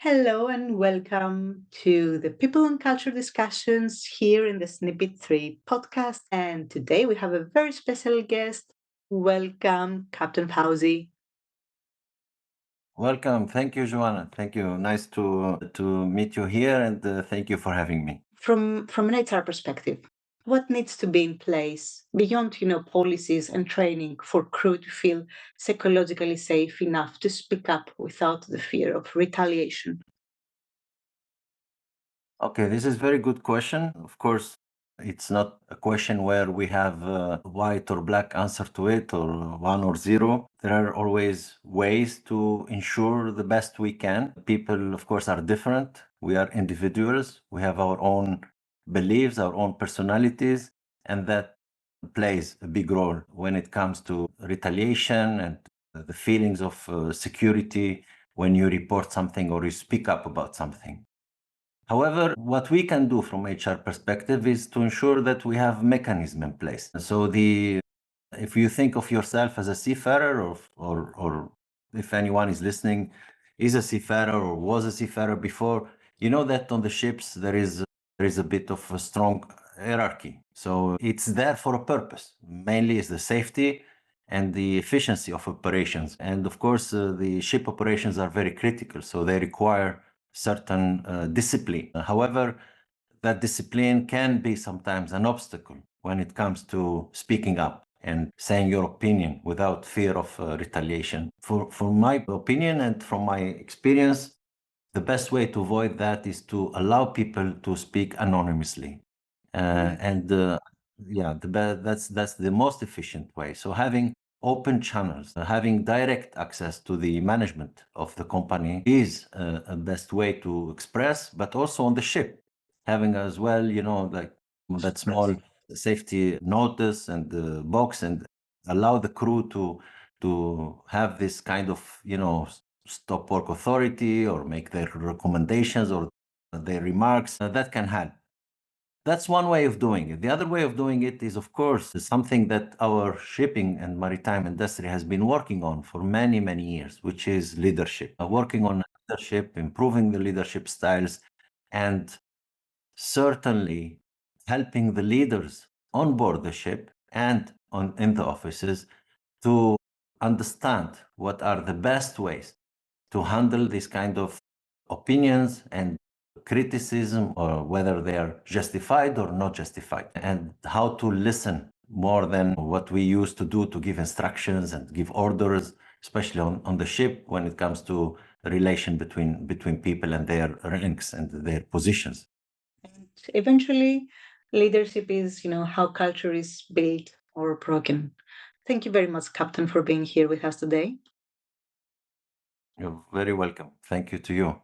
Hello and welcome to the People and Culture discussions here in the Snippet 3 podcast. And today we have a very special guest. Welcome, Captain Faouzi. Welcome. Thank you, Joanna. Thank you. Nice to meet you here, and thank you for having me. From an HR perspective, what needs to be in place beyond, policies and training for crew to feel psychologically safe enough to speak up without the fear of retaliation? Okay, this is very good question. Of course, it's not a question where we have a white or black answer to it, or one or zero. There are always ways to ensure the best we can. People, of course, are different. We are individuals. We have our own beliefs, our own personalities, and that plays a big role when it comes to retaliation and the feelings of security when you report something or you speak up about something. However, what we can do from HR perspective is to ensure that we have mechanism in place. So if you think of yourself as a seafarer, or if anyone is listening is a seafarer or was a seafarer before, you know that on the ships there is a bit of a strong hierarchy. So it's there for a purpose. Mainly is the safety and the efficiency of operations. And of course, the ship operations are very critical, so they require certain discipline. However, that discipline can be sometimes an obstacle when it comes to speaking up and saying your opinion without fear of retaliation. For my opinion and from my experience, the best way to avoid that is to allow people to speak anonymously. And yeah, that's the most efficient way. So having open channels, having direct access to the management of the company is a best way to express, but also on the ship, having as well, like that small safety notice and the box, and allow the crew to have this kind of, stop work authority or make their recommendations or their remarks. That can help. That's one way of doing it. The other way of doing it is, of course, something that our shipping and maritime industry has been working on for many, many years, which is leadership. Working on leadership, improving the leadership styles, and certainly helping the leaders on board the ship and in the offices to understand what are the best ways to handle this kind of opinions and criticism, or whether they are justified or not justified, and how to listen more than what we used to do to give instructions and give orders, especially on the ship when it comes to relation between people and their ranks and their positions. And eventually, leadership is, how culture is built or broken. Thank you very much, Captain, for being here with us today. You're very welcome. Thank you to you.